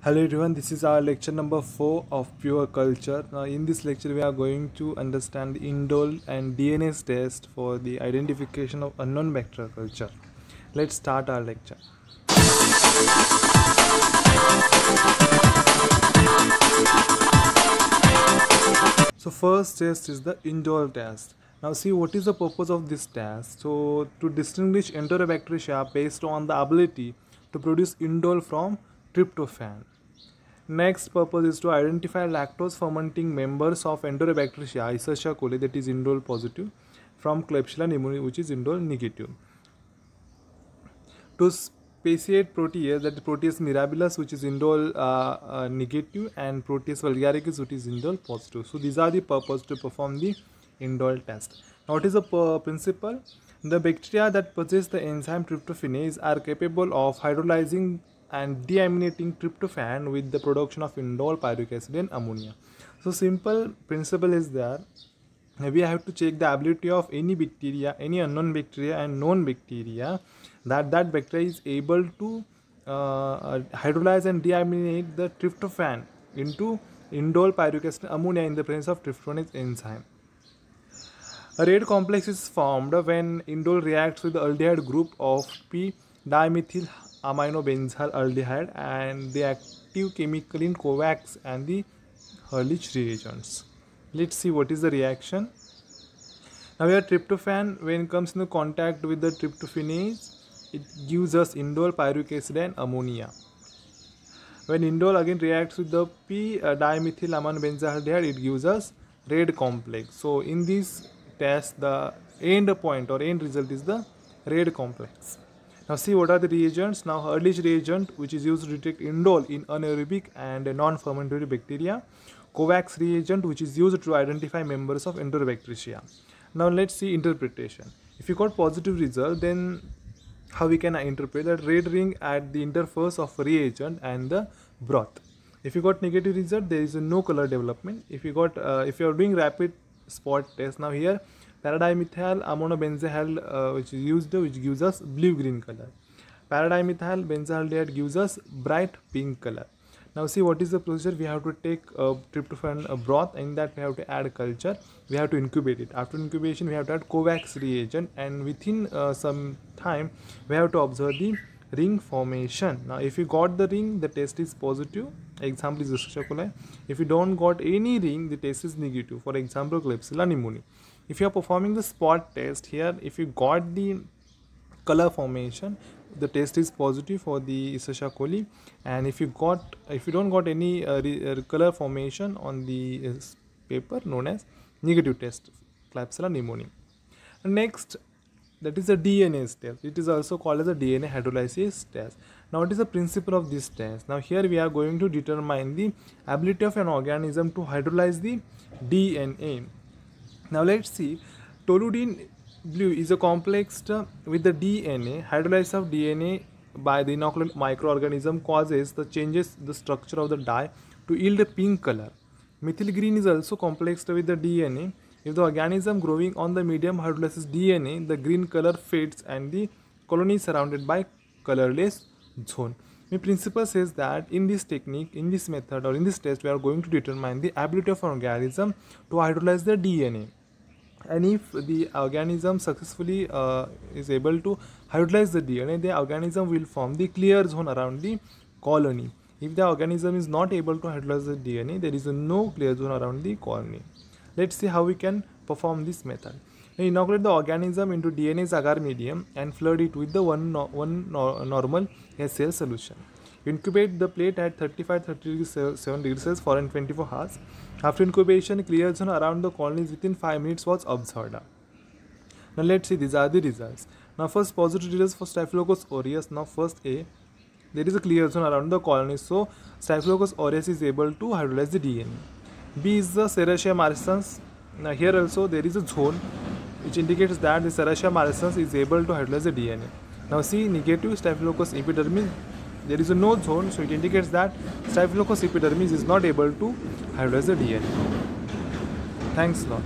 Hello everyone, this is our lecture number 4 of Pure Culture. Now in this lecture we are going to understand the indole and DNA test for the identification of unknown bacterial culture. Let's start our lecture. So first test is the indole test. Now see what is the purpose of this test. So to distinguish Enterobacteria based on the ability to produce indole from tryptophan. Next purpose is to identify lactose fermenting members of Enterobacteria Escherichia coli, that is indole positive, from Klebsiella pneumoniae, which is indole negative. To speciate protease, that is Proteus mirabilis, which is indole negative, and Proteus vulgaricus, which is indole positive. So these are the purpose to perform the indole test. Now what is the principle? The bacteria that possess the enzyme tryptophanase are capable of hydrolyzing and deaminating tryptophan with the production of indole, pyruvic acid and ammonia. So simple principle is that we have to check the ability of any bacteria, any unknown bacteria and known bacteria, that bacteria is able to hydrolyze and deaminate the tryptophan into indole, pyruvic acid and ammonia in the presence of tryptophanase enzyme. A red complex is formed when indole reacts with the aldehyde group of p-dimethyl aminobenzyl aldehyde and the active chemical in Kovacs and the Herlich reagents. Let's see what is the reaction. Now here tryptophan, when it comes into contact with the tryptophanase, it gives us indole, pyruvic acid and ammonia. When indole again reacts with the p-dimethyl aminobenzyl aldehyde, it gives us red complex. So in this test, the end point or end result is the red complex. Now see what are the reagents. Now Herlich reagent, which is used to detect indole in anaerobic and non-fermentatory bacteria. Kovacs reagent, which is used to identify members of Enterobacteria. Now let's see interpretation. If you got positive result, then how we can interpret that red ring at the interface of reagent and the broth. If you got negative result, there is no color development. If you got if you are doing rapid spot test, now here paradimethyl aminobenzyl which is used, which gives us blue green color. Paradimethyl benzaldehyde gives us bright pink color. Now see what is the procedure. We have to take tryptophan broth, in that we have to add culture, we have to incubate it. After incubation we have to add Kovacs reagent, and within some time we have to observe the ring formation. Now if you got the ring, the test is positive, example is Escherichia coli. If you don't got any ring, the test is negative, for example Klebsiella pneumoniae. If you are performing the spot test, here if you got the color formation, the test is positive for the Escherichia coli, and if you don't got any color formation on the paper, known as negative test, Klebsiella pneumoniae. Next, that is the DNA test. It is also called as a DNA hydrolysis test. Now what is the principle of this test? Now here we are going to determine the ability of an organism to hydrolyze the DNA. Now let's see. Toluidine blue is a complex with the DNA. Hydrolysis of DNA by the inoculant microorganism causes the changes the structure of the dye to yield a pink color. Methyl green is also complexed with the DNA. If the organism growing on the medium hydrolyzes DNA, the green color fades and the colony is surrounded by colorless zone. My principle says that in this technique, in this method or in this test, we are going to determine the ability of an organism to hydrolyze the DNA. And if the organism successfully is able to hydrolyze the DNA, the organism will form the clear zone around the colony. If the organism is not able to hydrolyze the DNA, there is no clear zone around the colony. Let's see how we can perform this method. Now, inoculate the organism into DNase agar medium and flood it with the one normal HCl solution. Incubate the plate at 35-37 degrees Celsius for 24 hours. After incubation, clear zone around the colonies within 5 minutes was observed. Now let's see, these are the results. Now first positive results for Staphylococcus aureus. Now first A, there is a clear zone around the colonies, so Staphylococcus aureus is able to hydrolyze the DNA. B is the Serratia marcescens. Now here also there is a zone which indicates that the Serratia marcescens is able to hydrolyze the DNA. Now C, negative Staphylococcus epidermis. There is no zone, so it indicates that Staphylococcus epidermis is not able to hydrolyze the DNA. Thanks a lot.